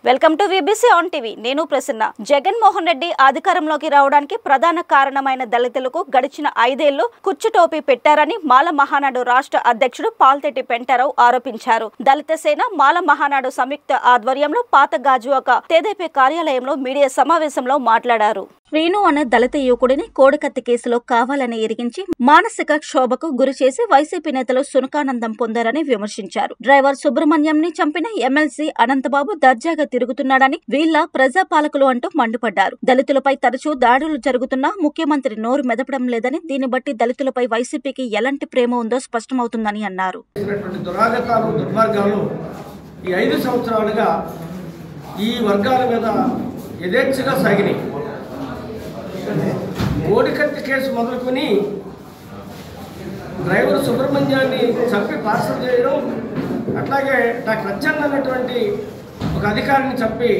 Welcome to VBC on TV. నేను ప్రసన్న. జగన్మోహన్ రెడ్డి అధికారంలోకి రావడానికి ప్రధాన కారణమైన దళితులకు గడిచిన 5 ఏళ్లు కుచ్చుటోపీ పెట్టారని మాల మహానాడు రాష్ట్ర అధ్యక్షుడు పాల్తెట్టి పెంటారావు ఆరోపించారు. దళిత సేన మాల మహానాడు సంయుక్త ఆధ్వర్యంలో పాత గాజువాక తెదేపీ కార్యాలయంలో మీడియా సమావేశంలో మాట్లాడారు. శ్రీను అనే దళిత యువకుడిని కోడికత్తి కేసులో కావాలని ఇరిగించి మానసిక క్షోభకు గురిచేసి వైసీపీ నేతలు సునకానందం పొందారని విమర్శించారు. డ్రైవర్ సుబ్రహ్మణ్యంని చంపిన ఎమ్మెల్సీ అనంతబాబు దర్జాగా తిరుగుతున్నాడని వీళ్ళ ప్రజాపాలకులు అంటూ మండిపడ్డారు. దళితులపై తరచూ దాడులు జరుగుతున్నా ముఖ్యమంత్రి నోరు మెదపడం లేదని, దీన్ని బట్టి దళితులపై వైసీపీకి ఎలాంటి ప్రేమ ఉందో స్పష్టమవుతుందని అన్నారు. ఈ 5 సంవత్సరాలుగా ఈ వర్గాల మీద యథేచ్ఛగా సాగినాయి. కోడికత్తి కేసు మొదలుకొని డ్రైవర్ సుబ్రహ్మణ్యాన్ని చంపి పార్సల్ చేయడం, అట్లాగే డాక్టర్ అచ్చన్న అనేటువంటి ఒక అధికారిని చంపి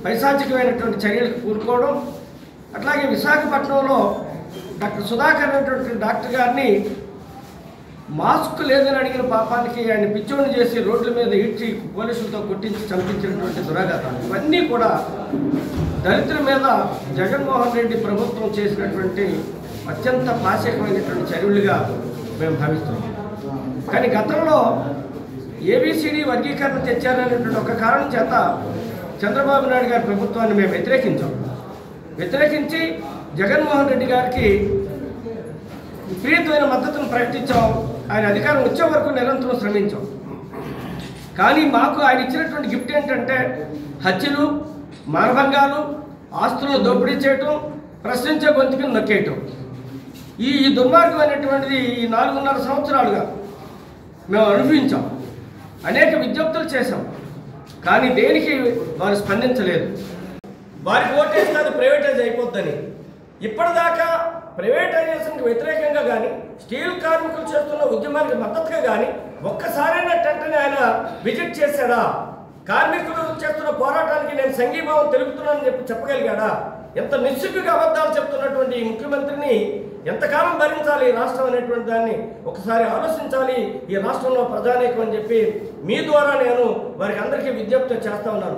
పైశాచికమైనటువంటి చర్యలకు కూరుకోవడం, అట్లాగే విశాఖపట్నంలో డాక్టర్ సుధాకర్ అనేటువంటి డాక్టర్ గారిని మాస్క్ లేదని అడిగిన పాపానికి ఆయన పిచ్చోని చేసి రోడ్ల మీద ఈడ్చి పోలీసులతో కొట్టించి చంపించినటువంటి దురాఘాతాలు ఇవన్నీ కూడా దళితుల మీద జగన్మోహన్ రెడ్డి ప్రభుత్వం చేసినటువంటి అత్యంత పాశకమైనటువంటి చర్యలుగా మేము భావిస్తున్నాం. కానీ గతంలో ఏబిసిడి వర్గీకరణ తెచ్చారనేటువంటి ఒక కారణం చేత చంద్రబాబు నాయుడు గారి ప్రభుత్వాన్ని మేము వ్యతిరేకించి జగన్మోహన్ రెడ్డి గారికి విపరీతమైన మద్దతును ప్రకటించాం. ఆయన అధికారం వచ్చే వరకు నిరంతరం శ్రమించాం. కానీ మాకు ఆయన ఇచ్చినటువంటి గిఫ్ట్ ఏంటంటే హత్యలు, మానభంగాలు, ఆస్తులను దోపిడీ చేయటం, ప్రశ్నించే గొంతుకుని నొక్కేయటం. ఈ దుర్మార్గం అనేటువంటిది ఈ 4.5 సంవత్సరాలుగా మేము అనుభవించాం. అనేక విజ్ఞప్తులు చేశాం, కానీ దేనికి వారు స్పందించలేదు. వారికి ఓటేస్తే అది ప్రైవేటైజ్ అయిపోద్దని. ఇప్పటిదాకా ప్రైవేటైజేషన్కి వ్యతిరేకంగా కానీ, స్టీల్ కార్మికులు చేస్తున్న ఉద్యమానికి మద్దతుగా కానీ ఒక్కసారైనా టెంటని ఆయన విజిట్ చేశాడా? కార్మికులు చేస్తున్న పోరాటానికి నేను సంఘీభావం తెలుపుతున్నానని చెప్పగలిగాడా? ఎంత నిస్సిగ్గుగా అబద్ధాలు చెప్తున్నటువంటి ఈ ముఖ్యమంత్రిని ఎంతకాలం భరించాలి ఈ రాష్ట్రం అనేటువంటి దాన్ని ఒకసారి ఆలోచించాలి ఈ రాష్ట్రంలో ప్రజానీకం అని చెప్పి మీ ద్వారా నేను వారికి అందరికీ విజ్ఞప్తి చేస్తా ఉన్నాను.